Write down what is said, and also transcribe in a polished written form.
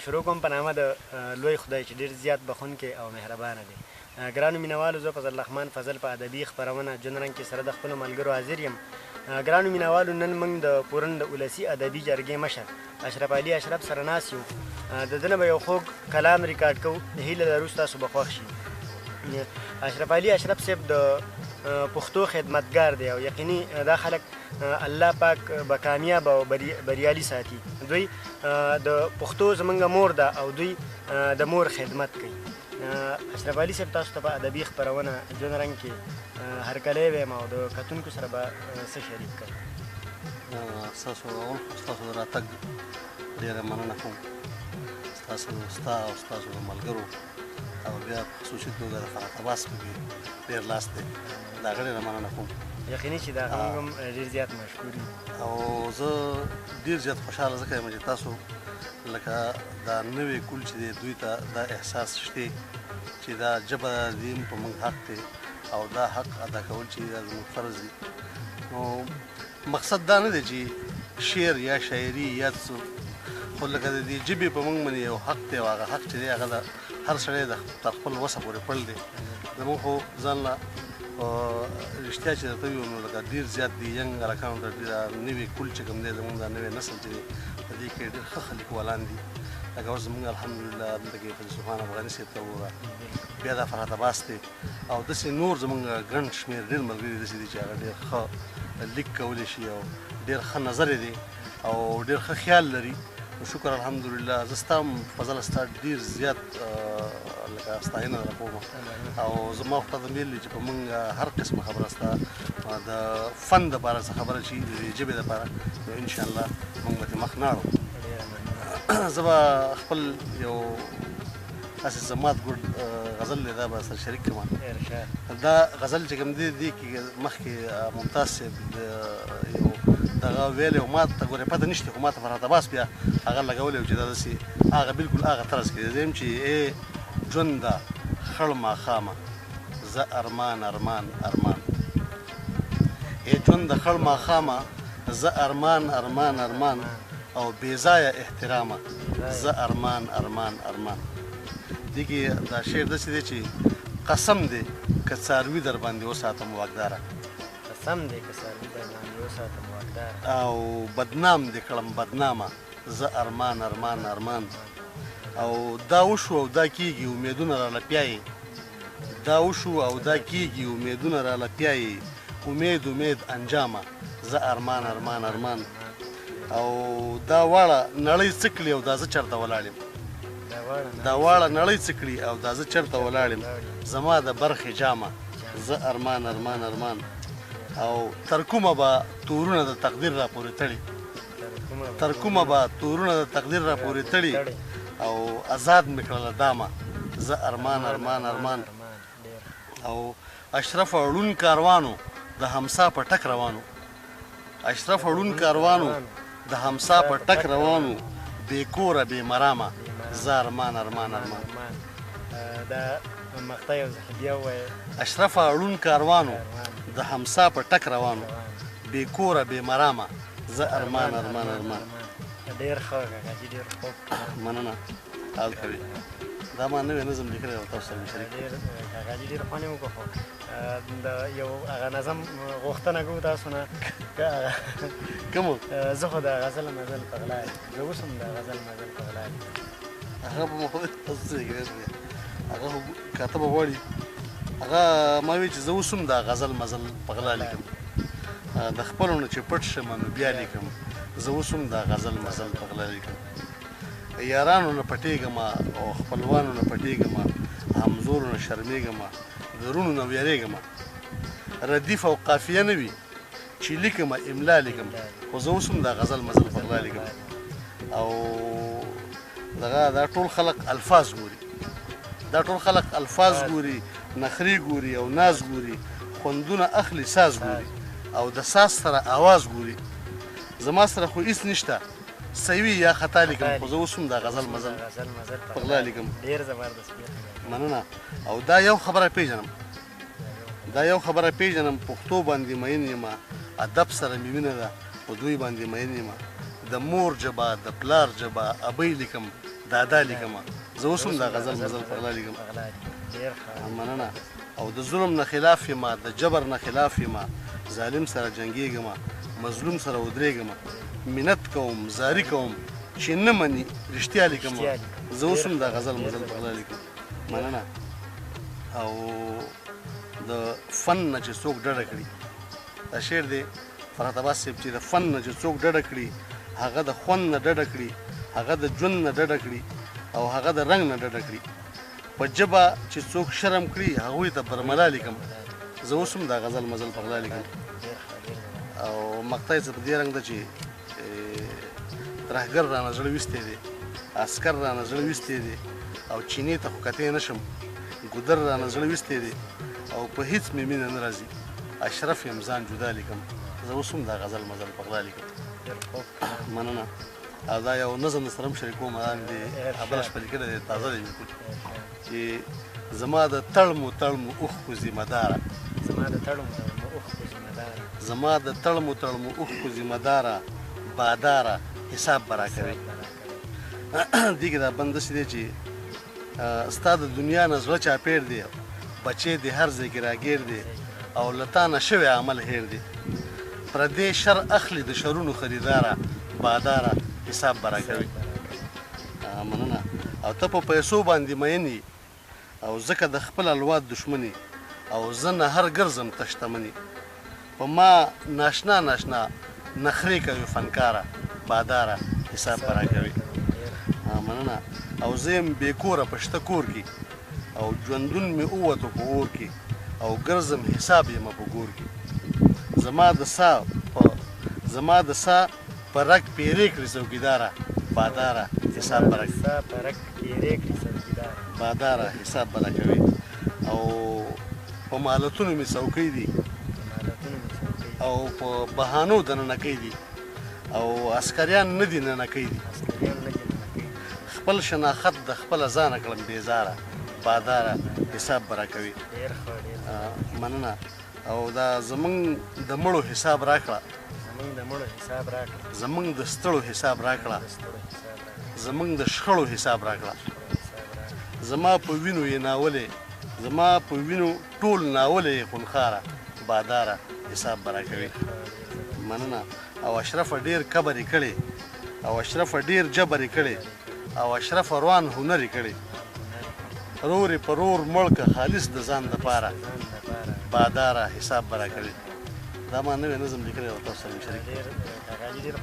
شروع کوم په نامه د لوی خدای چې ډېر زیات بخښونکی او مهربانه دی. ګرانو مینوالو، زه فضل الرحمن فضل په ادبي خپرونه جون رنګ کې سره د خپلو ملګرو حاضر یم. ګرانو مینوالو، نن موږ د پورن د ولسي ادبي جرګې مشر اشرف علي اشرف سره ناست یو. د ده نه به یو خوږ کلام ریکارډ کوو. هیله لرو ستاسو به خوښ شي. اشرف علي اشرف صاحب د پښتو خدمتګار دی او یقیني دا خلک الله پاک به کامیاب او بریالي ساتي. دوی د پښتو زمونږ مور ده او دوی د مور خدمت کوي. اشرف علي صاحب تاسو ته په ادبي خپرونه جون رنګ کې هرکلی ویم او د کتونکو سره به څه شریک کړم. ستاسو د راتګ ډېره مننه کوم، ستا او ستاسو د ملګرو او بیا په خصوصي توګه د فرات عباس پکې ډېر لاس دی، د هغه ډېره مننه کوم. یقیني چې دا موږ هم ډېر زیات مشکور یو او زه ډېر زیات خوشحاله ځکه یم چې تاسو لکه دا نوی کول چې دی دوی ته دا احساس شته چې دا ژبه دین په موږ حق دی او دا حق ادا کول چې دا زموږ فرض دی. نو مقصد دا نه دی چې شعر یا شاعري یا څه، خو لکه د دې ژبې په موږ باندې یو حق دی او هغه حق چې دی هغه د هر سړی د تر خپل وسه پورې پړ دی. زموږ خو ځان له رښتیا چې درته ویو نو لکه ډېر زیات دي ینګ هلکانو ته دا نوی کول چې کوم دی زموږ دا نوی نسل چې دی په دې کې ډېر ښه لیکوالان دي. لکه اوس زموږ الحمدلله دلته کې فضل سبحان افغاني صاحب ته وګوره، بیا دا فرحت عباس دی او داسې نور زموږ ګڼ شمېر ډېر ملګري داسې دي چې هغه ډېر ښه لیک کولی شي او ډېر ښه نظر دی او ډېر ښه خیال لري. شکر الحمدلله. زه ستا هم فضله ستا ډېر زیات لکه ستاینه در کوم او زما خو ته ویلي چې په موږ هر قسمه خبره ستا د فن دپاره څه خبره چې د ژبې دپاره نو انشاءالله موږ به ترې مخ نه اړو. زه به خپل یو هسې زمات ګډ غزل دی دا به سره شریک کړم. دا غزل چې کوم دی دې کې مخکې ممتاز صاحب یو دغه ویلی او ما ته ګورې پته نشته، خو ما ته فرحت عباس بیا هغه لګولی و چې دا داسې هغه بلکل هغه طرز کې دی. زه یم چې ای ژونده خړ ماښامه زه ارمان ارمان ارمان، ای ژونده خړ ماښامه زه ارمان ارمان ارمان او بې ځایه احترامه زه ارمان ارمان ارمان. دې کې دا شعر داسې دی چې قسم دی که څاروي در باندې وساتم واګداره، قسم دی که څاروي در باندې وساتم واګداره، او بدنام دې کړم بدنامه زه ارمان ارمان ارمان. او دا وشو او دا کېږي امیدونه راله پیایي، دا وشو او دا کېږي امیدونه راله پیایي، امید امید انجامه زه ارمان ارمان ارمان. او دا واړه نړۍ څه کړي او دا زه چېرته ولاړ یم، دا واړه نړۍ څه کړي او دا زه چېرته ولاړ یم، زما د برخې جامه زه ارمان ارمان ارمان. او تر کومه به تورونه د تقدیر را پورې تړي، تر کومه به تورونه د تقدیر را پورې تړي او آزاد مې کړله دامه زه ارمان ارمان ارمان. او اشرف اړون کاروانو د همسا په ټک روانو، اشرف اړون کاروانو د همسا په ټک روانو، بې کوره بې مرامه زه ارمان ارمان ارمان. دا مقطع یو ځل بیا ووایه. اشرف اړون کاروانو د همسا په ټک روانو، بې کوره بې مرامه زه ارمان ارمان ارمان. ډېر ښه کاکاجي، ډېر خوب مننه. حال کوي دا ما نوی نظم لیکلی او تاسو سره مې شریک ډېر کاکاجي ډېر خوند یې وکړو. خو د یو هغه نظم غوښتنه کوو تاسو نه. کوم زه خو د غزل مزل په غلا یم، زه اوس هم د غزل مزل په غلا یم. هغه به مو تاسو څه کوي، هغه خو کاتبه غواړي. هغه ما وایي چې زه اوس هم د غزل مزل په غلا لیکم، د خپلو نه چې پټ شم نو بیا لیکم. زه اوس هم د غزل مزل په غلا لیکم، یارانو نه پټېږم او خپلوانو نه پټېږم، همزورو نه شرمېږم، د وروڼو نه ویرېږم. ردیف او قافیه نه وي چې لیکم املا لیکم، خو زه اوس هم د غزل مزل په غلا لیکم. او دغه دا ټول خلق الفاظ ګوري، دا ټول خلق الفاظ ګوري، نخرې ګوري او ناز ګوري، خوندونه اخلي ساز ګوري او د ساز سره آواز ګوري. زما سره خو هېڅ نشته، صحیح یا خطا لیکم، خو زه اوس هم د غزل مزل په غلا لیکم. ډېر زبردست مننه. او دا یو خبره پیژنم، دا یو خبره پیژنم، پښتو باندې مین یم، ادب سره مې مینه ده، په دوی باندې مین یم. د مور ژبه د پلار ژبه ابۍ لیکم دادا لیکم زه اوس هم دا غزل مزل په غلا لیکم مننه او د ظلم نه خلاف یم د جبر نه خلاف یم ظالم سره جنګېږم مظلوم سره ودرېږم منت کوم زاری کوم چې نه مني رښتیا لیکم زه اوس هم دا غزل مزل په غلا لیکم مننه او د فن نه چې څوک ډډه کړي دا شعر دی فرحت عباس صاحب چې د فن نه چې څوک ډډه کړي هغه د خوند نه ډډه کړي هغه د ژوند نه ډډه کړي او هغه د رنګ نه ډډه کړي په ژبه چې څوک شرم کړي هغوی ته برملا لیکم زه اوس هم دا غزل مزل په غلا لیکم او مقطع یې څه په دې رنګ ده چې ترهګر رانه زړه ویستی دی عسکر رانه زړه ویستی دی او چینې ته خو کتی نه شم ګودر رانه زړه ویستی دی او په هیڅ مې مینه نه راځي اشرف یم ځان جدا لیکم زه اوس هم دا غزل مزل په غلا لیکم مننه او دا یو نظم سره هم شریکوم دا مې بله شپه لیکلی دی تازه دی بالکل چې زما د تړمو تړمو اوښکو ذمه داره زما د تړمو تړمو اوښکو ذمه داره باداره حساب به راکوي دې کې دا بند داسې دی چې ستا د دنیا نه زړه چاپېر دی بچې د هر ځای کې راګیر دی او له تا نه شوی عمل هیر دی پردې شر اخلي د شرونو خریداره باداره حساب به راکوي مننه او ته په پیسو باندې مین یې او ځکه د خپل الواد دشمني او زه نه هر ګرځم ته شتمني په ما ناشنا ناشنا نخرې کوي فنکاره باداره حساب به راکوي مننه او زه یم بې کوره په شته کور کې او ژوندون مې ووتو په اور کې او ګرځم حساب یم په ګور کې زما د سا په رګ پیرې کړي څوکیداره باداره حساب به باداره حساب به راکوي او په مالتونو مې څوکۍ دي او په بهانو دننه دي او عسکریان نه دي ننکۍ دي خپل شناخت د خپله ځانه کړم بېزاره باداره حساب به راکوي مننه او دا زمونږ د مړو حساب راکړه زمونږ د ستړو حساب راکړه زمونږ د شخړو حساب راکړه زما په وینو یې ناولې زما په وینو ټول ناولې یې خونخاره باداره حساب به راکوي مننه او اشرفه ډېر کبر یې کړی او اشرفه ډېر جبر یې کړی او اشرفه روان هنر یې کړی رور یې په رور مړ که خالص د ځان دپاره باداره حساب به راکوي دا ما نوی نظم لیکلی او تاسو سره مې شریک